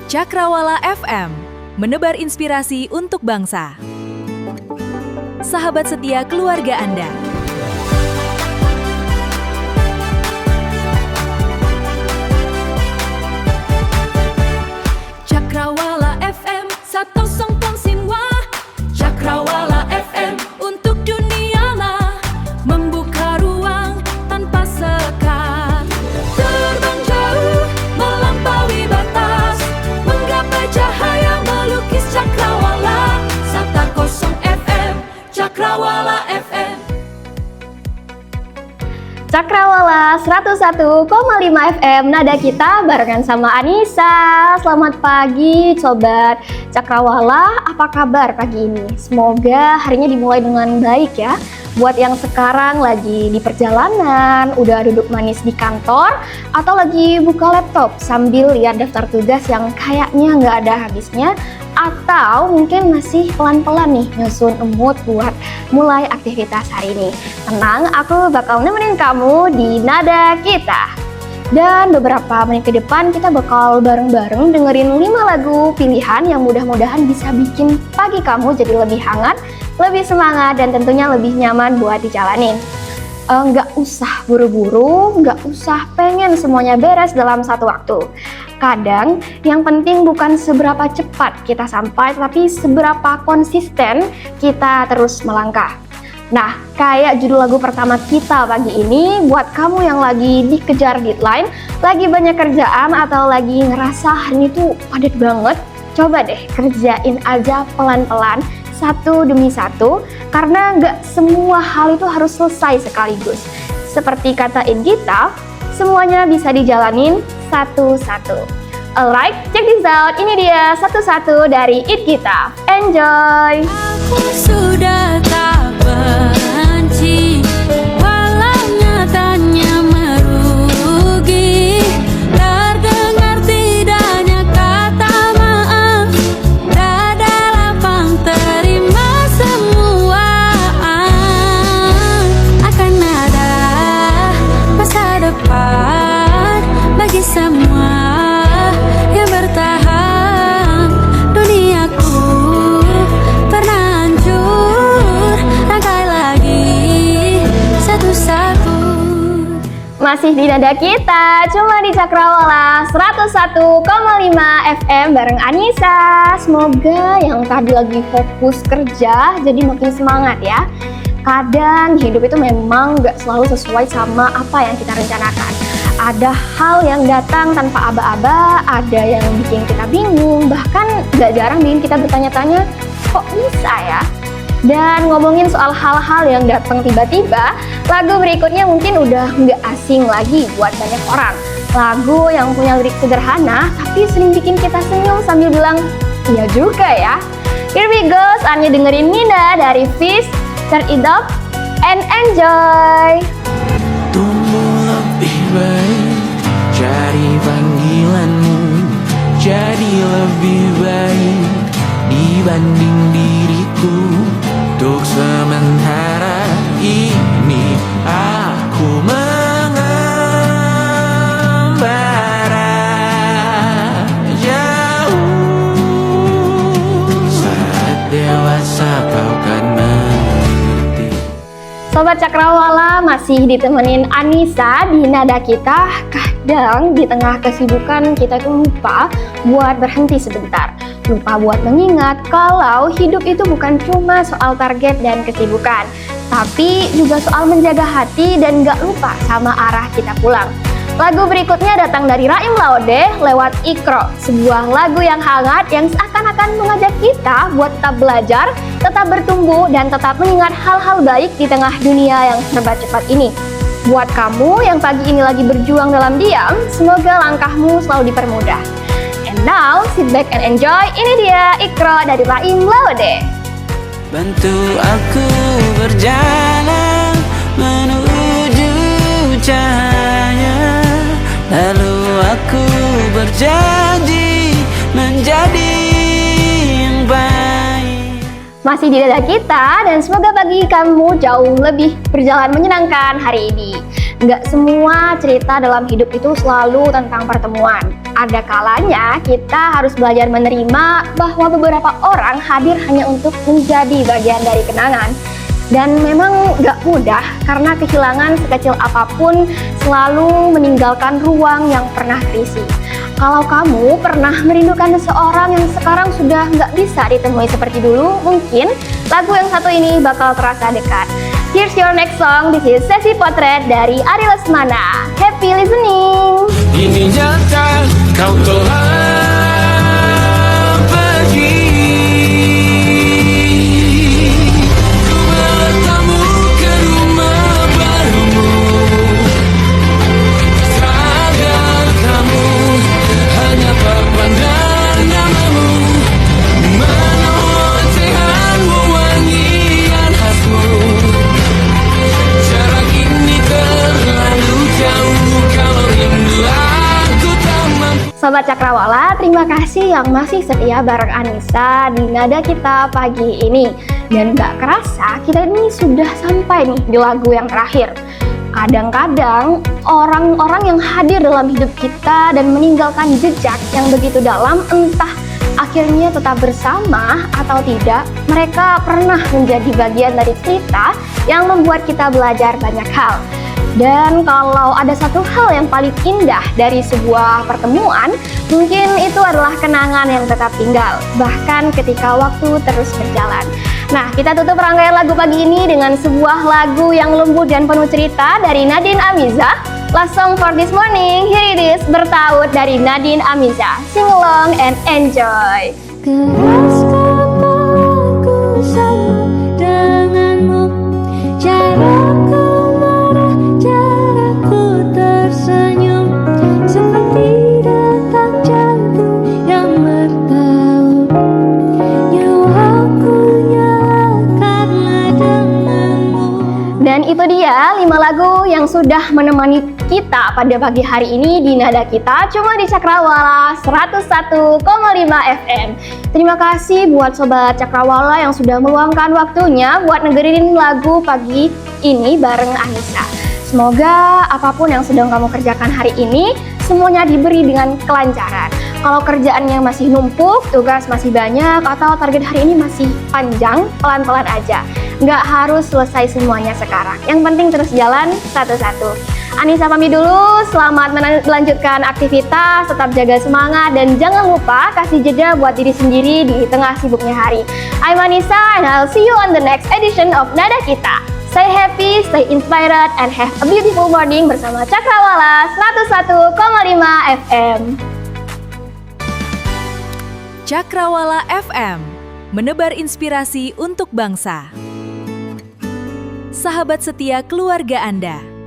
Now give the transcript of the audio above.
Cakrawala FM, menebar inspirasi untuk bangsa. Sahabat setia keluarga Anda. Cakrawala FM, satu songpong sinwa. Cakrawala FM, untuk dunia lah, membuka ruang tanpa sekat. Terbang jauh, melampaui batas, menggapai cahaya, melukis cakrawala. Sata kosong FM, Cakrawala FM. Cakrawala 101,5 FM, nada kita barengan sama Anissa. Selamat pagi Sobat Cakrawala, apa kabar pagi ini? Semoga harinya dimulai dengan baik ya. Buat yang sekarang lagi di perjalanan, udah duduk manis di kantor, atau lagi buka laptop sambil lihat daftar tugas yang kayaknya nggak ada habisnya, atau mungkin masih pelan-pelan nih nyusun mood buat mulai aktivitas hari ini. Tenang, aku bakal nemenin kamu di Nada Kita. Dan beberapa menit ke depan kita bakal bareng-bareng dengerin 5 lagu pilihan yang mudah-mudahan bisa bikin pagi kamu jadi lebih hangat, lebih semangat, dan tentunya lebih nyaman buat dijalanin. Nggak usah buru-buru, nggak usah pengen semuanya beres dalam satu waktu. Kadang yang penting bukan seberapa cepat kita sampai, tapi seberapa konsisten kita terus melangkah. Nah, kayak judul lagu pertama kita pagi ini, buat kamu yang lagi dikejar deadline, lagi banyak kerjaan, atau lagi ngerasa hari ini tuh padat banget, coba deh kerjain aja pelan-pelan, satu demi satu, karena nggak semua hal itu harus selesai sekaligus. Seperti kata Gita, semuanya bisa dijalanin satu-satu. Alright, check this out. Ini dia satu-satu dari Gita. Enjoy! Aku sudah tak benci, walau nyatanya merugi. Terdengar tidaknya kata maaf, dada lapang terima semua. Akan ada masa depan bagi semua yang bertahan. Duniaku pernah hancur, langkai lagi satu-satu. Masih di Nada Kita, cuma di Cakrawala 101,5 FM bareng Anissa. Semoga yang tadi lagi fokus kerja jadi makin semangat ya. Kadang hidup itu memang gak selalu sesuai sama apa yang kita rencanakan. Ada hal yang datang tanpa aba-aba, ada yang bikin kita bingung, bahkan gak jarang bikin kita bertanya-tanya, kok bisa ya? Dan ngomongin soal hal-hal yang datang tiba-tiba, lagu berikutnya mungkin udah nggak asing lagi buat banyak orang. Lagu yang punya lirik sederhana, tapi sering bikin kita senyum sambil bilang, iya juga ya. Here we go, saatnya dengerin Nina dari Fish, Turn It Up, and enjoy! Tumbuh lebih baik, cari panggilanmu, jadi lebih baik dibanding diriku. Untuk sementara ini aku mengembara jauh. Saat dewasa kau kan mengerti. Sobat Cakrawala, masih ditemenin Anissa di Nada Kita. Kadang di tengah kesibukan kita itu lupa buat berhenti sebentar. Lupa buat mengingat kalau hidup itu bukan cuma soal target dan kesibukan, tapi juga soal menjaga hati dan gak lupa sama arah kita pulang. Lagu berikutnya datang dari Raim Laode lewat Ikro, sebuah lagu yang hangat yang seakan-akan mengajak kita buat tetap belajar, tetap bertumbuh, dan tetap mengingat hal-hal baik di tengah dunia yang serba cepat ini. Buat kamu yang pagi ini lagi berjuang dalam diam, semoga langkahmu selalu dipermudah. And now, sit back and enjoy. Ini dia Ikro dari Raim Laode. Bantu aku berjalan menuju cahaya, lalu aku berjanji menjadi yang baik. Masih di Nada Kita, dan semoga pagi kamu jauh lebih berjalan menyenangkan hari ini. Nggak semua cerita dalam hidup itu selalu tentang pertemuan. Ada kalanya kita harus belajar menerima bahwa beberapa orang hadir hanya untuk menjadi bagian dari kenangan. Dan memang gak mudah karena kehilangan sekecil apapun selalu meninggalkan ruang yang pernah terisi. Kalau kamu pernah merindukan seseorang yang sekarang sudah gak bisa ditemui seperti dulu, mungkin lagu yang satu ini bakal terasa dekat. Here's your next song, this is Sesi Potret dari Ari Lesmana. Happy listening! Ini nyata kau telah pergi. Ku bertemu ke rumah barumu. Sadar kamu hanya berpandang namamu. Mana ocehanmu, wangian khasmu. Jarak ini terlalu jauh kalau rindu aku tak mampu. Sobat Cakrawala, terima kasih yang masih setia bareng Anissa di Nada Kita pagi ini. Dan gak kerasa kita ini sudah sampai nih di lagu yang terakhir. Kadang-kadang orang-orang yang hadir dalam hidup kita dan meninggalkan jejak yang begitu dalam, entah akhirnya tetap bersama atau tidak, mereka pernah menjadi bagian dari cerita yang membuat kita belajar banyak hal. Dan kalau ada satu hal yang paling indah dari sebuah pertemuan, mungkin itu adalah kenangan yang tetap tinggal, bahkan ketika waktu terus berjalan. Nah, kita tutup rangkaian lagu pagi ini dengan sebuah lagu yang lembut dan penuh cerita dari Nadine Amiza. Last song for this morning, here it is, Bertaut dari Nadine Amiza. Sing along and enjoy. Keras kepalaku sama denganmu, jarakku marah, jarakku tersenyum, seperti detak jantung yang bertaut. Nyawaku nyala karena denganmu. Dan itu dia 5 lagu yang sudah menemani kita pada pagi hari ini di Nada Kita, cuma di Cakrawala 101,5 FM. Terima kasih buat Sobat Cakrawala yang sudah meluangkan waktunya buat ngedengerin lagu pagi ini bareng Anissa. Semoga apapun yang sedang kamu kerjakan hari ini, semuanya diberi dengan kelancaran. Kalau kerjaannya masih numpuk, tugas masih banyak, atau target hari ini masih panjang, pelan-pelan aja. Nggak harus selesai semuanya sekarang. Yang penting terus jalan satu-satu. Anissa pamit dulu, selamat melanjutkan aktivitas, tetap jaga semangat, dan jangan lupa kasih jeda buat diri sendiri di tengah sibuknya hari. I'm Anissa, and I'll see you on the next edition of Nada Kita. Stay happy, stay inspired, and have a beautiful morning bersama Cakrawala 101,5 FM. Cakrawala FM, menebar inspirasi untuk bangsa. Sahabat setia keluarga Anda.